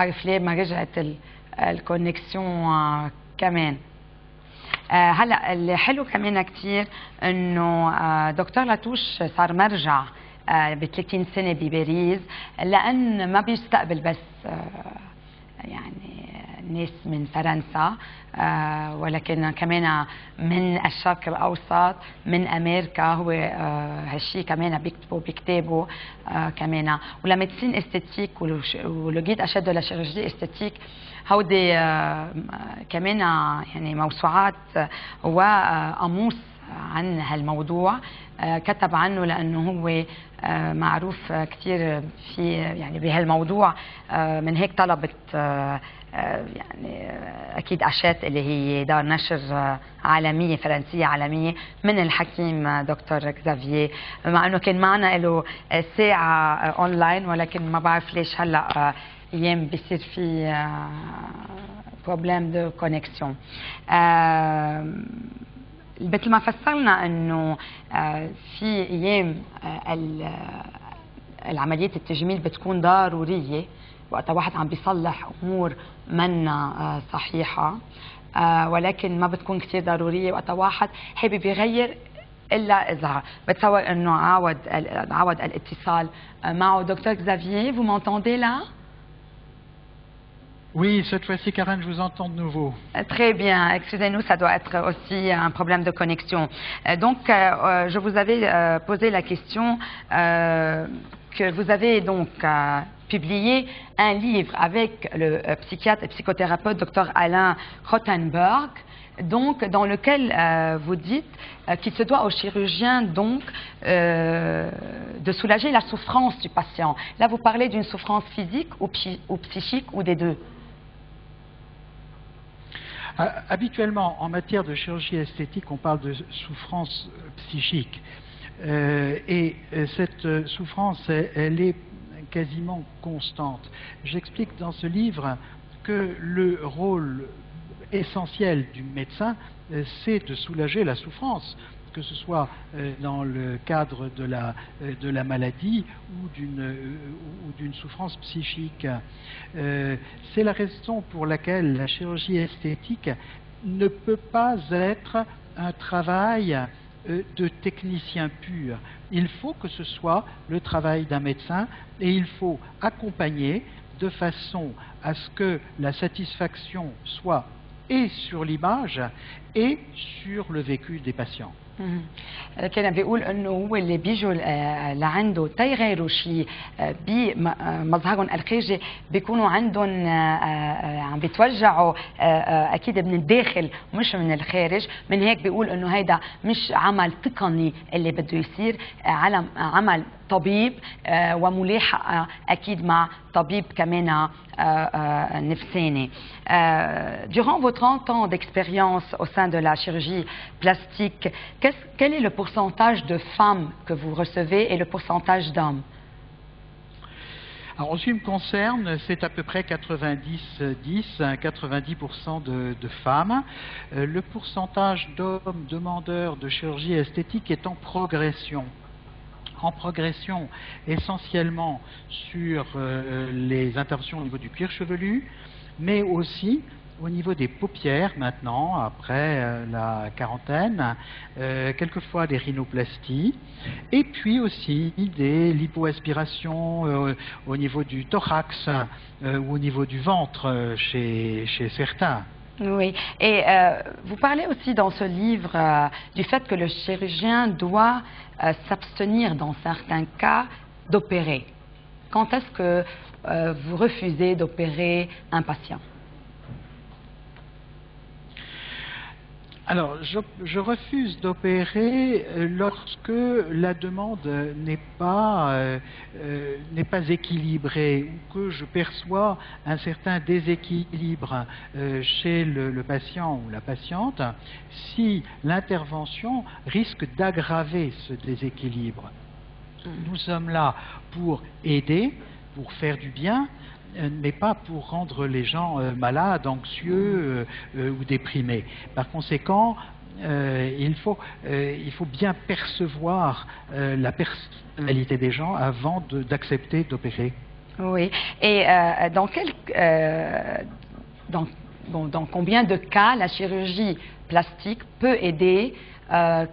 بعرف ليه ما رجعت الكونكسيون كمان. هلا اللي حلو كمان كثير انه دكتور لاتوش صار مرجع ب 30 سنه بباريس، لان ما بيستقبل بس يعني ناس من فرنسا، ولكن كمان من الشرق الاوسط، من امريكا. هو هالشيء كمان بيكتبوا بكتابه كمان. ولا ميديسين استيتيك ولو جيد اشد لا شيرورجي استيتيك، هودي كمان يعني موسوعات وقاموس عن هالموضوع كتب عنه، لانه هو معروف كثير في يعني بهالموضوع. من هيك طلبت يعني اكيد اشات اللي هي دار نشر عالميه فرنسيه عالميه من الحكيم دكتور اكزافييه، مع انه كان معنا له ساعه اونلاين، ولكن ما بعرف ليش هلا ايام بيصير في بروبليم دو كونيكسيون. مثل ما فسرنا انه في ايام العمليات التجميل بتكون ضروريه وقتها واحد عم بيصلح امور منا صحيحه، ولكن ما بتكون كثير ضروريه وقتها واحد حابب يغير، الا اذا بتصور انه عاود الاتصال معه. دكتور Xavier, vous m'entendez là? Oui, cette fois-ci, Karen, je vous entends de nouveau. Très bien. Excusez-nous, ça doit être aussi un problème de connexion. Donc, je vous avais posé la question que vous avez donc publié un livre avec le psychiatre et psychothérapeute Dr Alain Rothenberg, donc dans lequel vous dites qu'il se doit au chirurgien donc de soulager la souffrance du patient. Là, vous parlez d'une souffrance physique ou psychique ou des deux? Habituellement, en matière de chirurgie esthétique, on parle de souffrance psychique. Et cette souffrance, elle est quasiment constante. J'explique dans ce livre que le rôle essentiel du médecin, c'est de soulager la souffrance, que ce soit dans le cadre de la maladie ou d'une souffrance psychique. C'est la raison pour laquelle la chirurgie esthétique ne peut pas être un travail de technicien pur. Il faut que ce soit le travail d'un médecin et il faut accompagner de façon à ce que la satisfaction soit et sur l'image et sur le vécu des patients. كان بيقول انه هو اللي بيجوا لعنده تيغيروا شيء بمظهرهم الخارجي بيكونوا عندهم عم بيتوجعوا اكيد من الداخل مش من الخارج. من هيك بيقول انه هيدا مش عمل تقني اللي بده يصير، عمل طبيب وملاحقه اكيد مع طبيب كمان نفساني. Durant vos 30 ans d'expérience au sein de la chirurgie plastique, quel est le pourcentage de femmes que vous recevez et le pourcentage d'hommes? Alors, en ce qui me concerne, c'est à peu près 90-10, 90% de femmes. Le pourcentage d'hommes demandeurs de chirurgie esthétique est en progression. Essentiellement sur les interventions au niveau du cuir chevelu, mais aussi au niveau des paupières maintenant, après la quarantaine, quelquefois des rhinoplasties, et puis aussi des lipoaspirations au niveau du thorax ou au niveau du ventre chez certains. Oui, et vous parlez aussi dans ce livre du fait que le chirurgien doit s'abstenir dans certains cas d'opérer. Quand est-ce que vous refusez d'opérer un patient? Alors, je refuse d'opérer lorsque la demande n'est pas équilibrée ou que je perçois un certain déséquilibre chez le patient ou la patiente, si l'intervention risque d'aggraver ce déséquilibre. Nous sommes là pour aider, pour faire du bien, mais pas pour rendre les gens malades, anxieux ou déprimés. Par conséquent, il faut bien percevoir la personnalité des gens avant d'accepter d'opérer. Oui. Et dans combien de cas la chirurgie plastique peut aider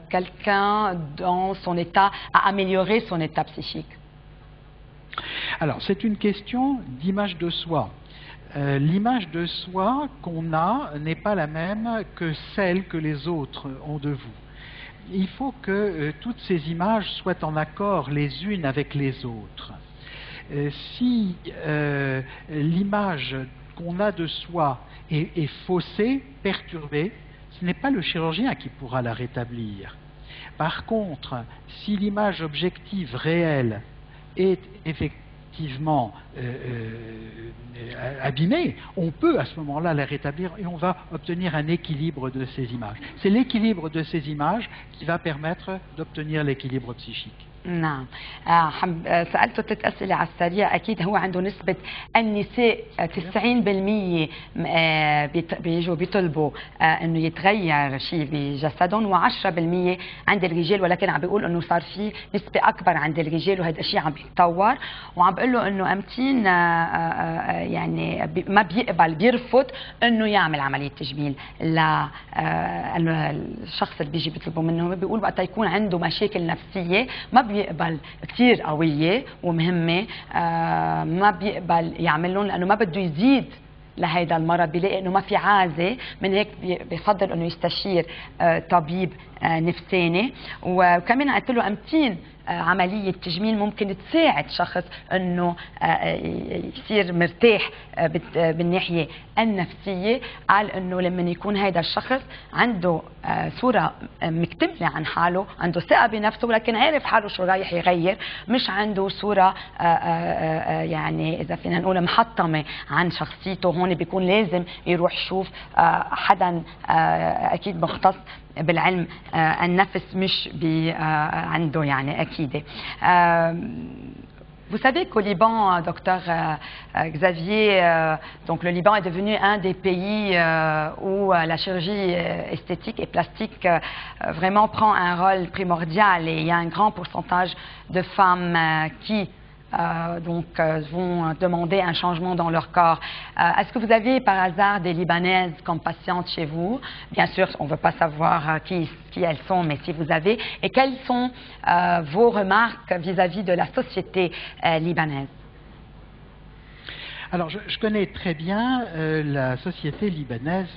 quelqu'un dans son état à améliorer son état psychique? Alors, c'est une question d'image de soi. L'image de soi qu'on a n'est pas la même que celle que les autres ont de vous. Il faut que toutes ces images soient en accord les unes avec les autres. Si l'image qu'on a de soi est faussée, perturbée, ce n'est pas le chirurgien qui pourra la rétablir. Par contre, si l'image objective réelle est effectivement abîmée, on peut à ce moment-là la rétablir et on va obtenir un équilibre de ces images. C'est l'équilibre de ces images qui va permettre d'obtenir l'équilibre psychique. نعم. سألته 3 أسئلة على السريع. أكيد هو عنده نسبة النساء 90% بيجوا بيطلبوا إنه يتغير شيء بجسدهم، و10% عند الرجال، ولكن عم بيقول إنه صار في نسبة أكبر عند الرجال وهذا الشيء عم بيتطور. وعم بقول له إنه أمتين يعني ما بيقبل، بيرفض إنه يعمل عملية تجميل للشخص اللي بيجي بيطلبوا منه. بيقول وقت يكون عنده مشاكل نفسية ما بيقبل كثير قوية ومهمة، ما بيقبل يعملهم لأنه ما بده يزيد لهيدا المرض، بيلاقي انه ما في عازة، من هيك بيفضل انه يستشير طبيب نفساني. وكمان قلت له امتين عملية تجميل ممكن تساعد شخص انه يصير مرتاح بالناحية النفسية. قال انه لما يكون هيدا الشخص عنده صورة مكتملة عن حاله، عنده ثقة بنفسه ولكن عارف حاله شو رايح يغير، مش عنده صورة يعني اذا فينا نقول محطمة عن شخصيته، هون بيكون لازم يروح يشوف حدا اكيد مختص بالعلم النفس، مش عنده يعني أكيد. Vous savez qu'au Liban, docteur Xavier, donc le Liban est devenu un des pays où la chirurgie esthétique et plastique vraiment prend un rôle primordial, et il y a un grand pourcentage de femmes qui vont demander un changement dans leur corps. Est-ce que vous avez par hasard des Libanaises comme patientes chez vous? Bien sûr, on ne veut pas savoir qui elles sont, mais si vous avez. Et quelles sont vos remarques vis-à-vis de la société libanaise? Alors, je connais très bien la société libanaise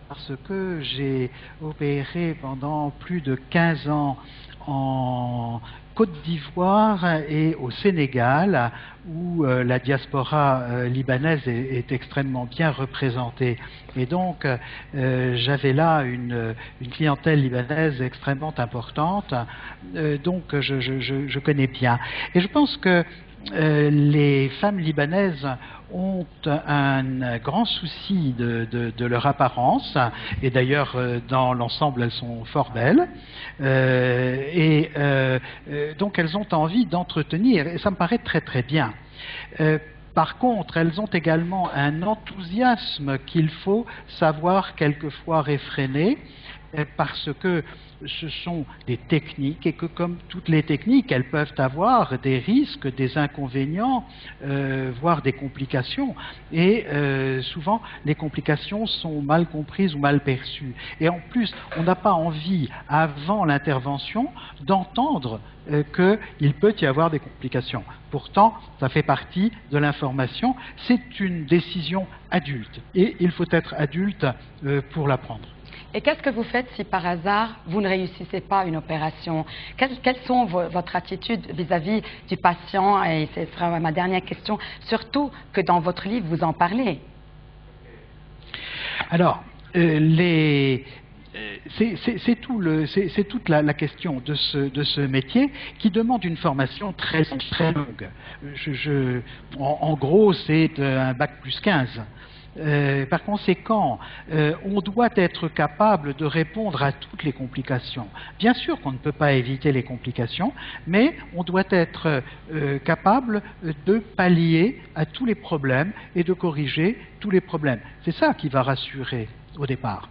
parce que j'ai opéré pendant plus de 15 ans en Côte d'Ivoire et au Sénégal, où la diaspora libanaise est extrêmement bien représentée. Et donc, j'avais là une clientèle libanaise extrêmement importante, donc je connais bien. Et je pense que les femmes libanaises ont un grand souci de leur apparence, et d'ailleurs dans l'ensemble elles sont fort belles, donc elles ont envie d'entretenir, et ça me paraît très très bien. Par contre, elles ont également un enthousiasme qu'il faut savoir quelquefois réfréner, parce que ce sont des techniques et que comme toutes les techniques, elles peuvent avoir des risques, des inconvénients, voire des complications. Et souvent, les complications sont mal comprises ou mal perçues. Et en plus, on n'a pas envie, avant l'intervention, d'entendre qu'il peut y avoir des complications. Pourtant, ça fait partie de l'information. C'est une décision adulte. Et il faut être adulte pour la prendre. Et qu'est-ce que vous faites si par hasard vous ne réussissez pas une opération? Quelles sont votre attitude vis-à-vis du patient? Et ce sera ma dernière question, surtout que dans votre livre vous en parlez. Alors, c'est toute la question de ce métier qui demande une formation très très longue. En gros, c'est un bac plus 15. Par conséquent, on doit être capable de répondre à toutes les complications. Bien sûr qu'on ne peut pas éviter les complications, mais on doit être capable de pallier à tous les problèmes et de corriger tous les problèmes. C'est ça qui va rassurer au départ.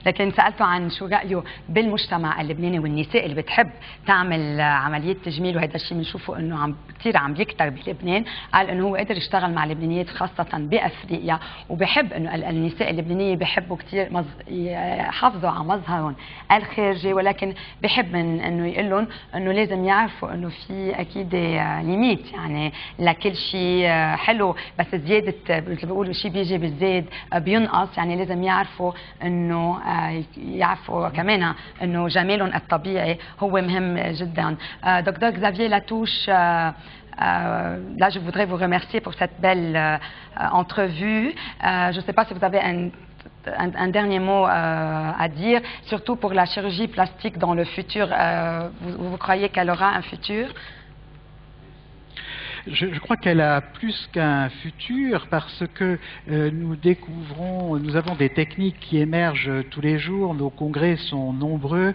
لكن سألته عن شو رأيه بالمجتمع اللبناني والنساء اللي بتحب تعمل عملية تجميل، وهذا الشيء بنشوفه انه كثير عم بيكتر بلبنان. قال انه هو قدر يشتغل مع لبنانيات خاصة بأفريقيا، وبحب انه النساء اللبنانية بحبوا كثير يحافظوا على مظهرهم الخارجي، ولكن بحب من انه يقول لهم انه لازم يعرفوا انه في اكيد ليميت، يعني لكل شيء حلو بس زيادة مثل بيقولوا شيء بيجي بالزيد بينقص، يعني لازم يعرفوا انه يعرفوا كمان انه جمالهم الطبيعي هو مهم جدا. Docteur Xavier Latouche, là je voudrais vous remercier pour cette belle entrevue. Je ne sais pas si vous avez un dernier mot à dire, surtout pour la chirurgie plastique dans le futur. Vous croyez qu'elle aura un futur? Je crois qu'elle a plus qu'un futur parce que nous avons des techniques qui émergent tous les jours, nos congrès sont nombreux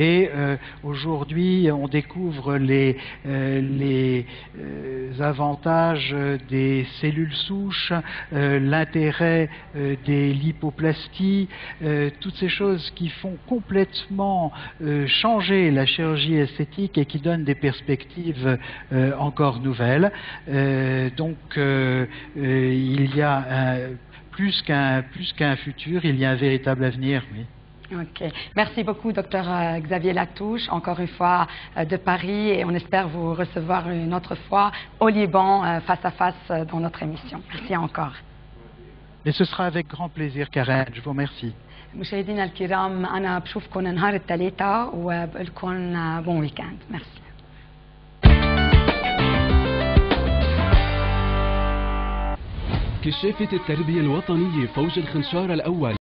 et aujourd'hui on découvre les avantages des cellules souches, l'intérêt des lipoplasties, toutes ces choses qui font complètement changer la chirurgie esthétique et qui donnent des perspectives encore nouvelles. Donc il y a plus qu'un futur, il y a un véritable avenir, oui. Ok. Merci beaucoup, docteur Xavier Latouche, encore une fois de Paris, et on espère vous recevoir une autre fois au Liban, face à face dans notre émission. Merci encore. Et ce sera avec grand plaisir, Karen. Je vous remercie. مشاهدينا الكرام، أنا بشوفكم نهار الثلاثاء وبقول لكم بون ويكاند. ميرسي. كشافة التربية الوطنية فوج الخنشار الأول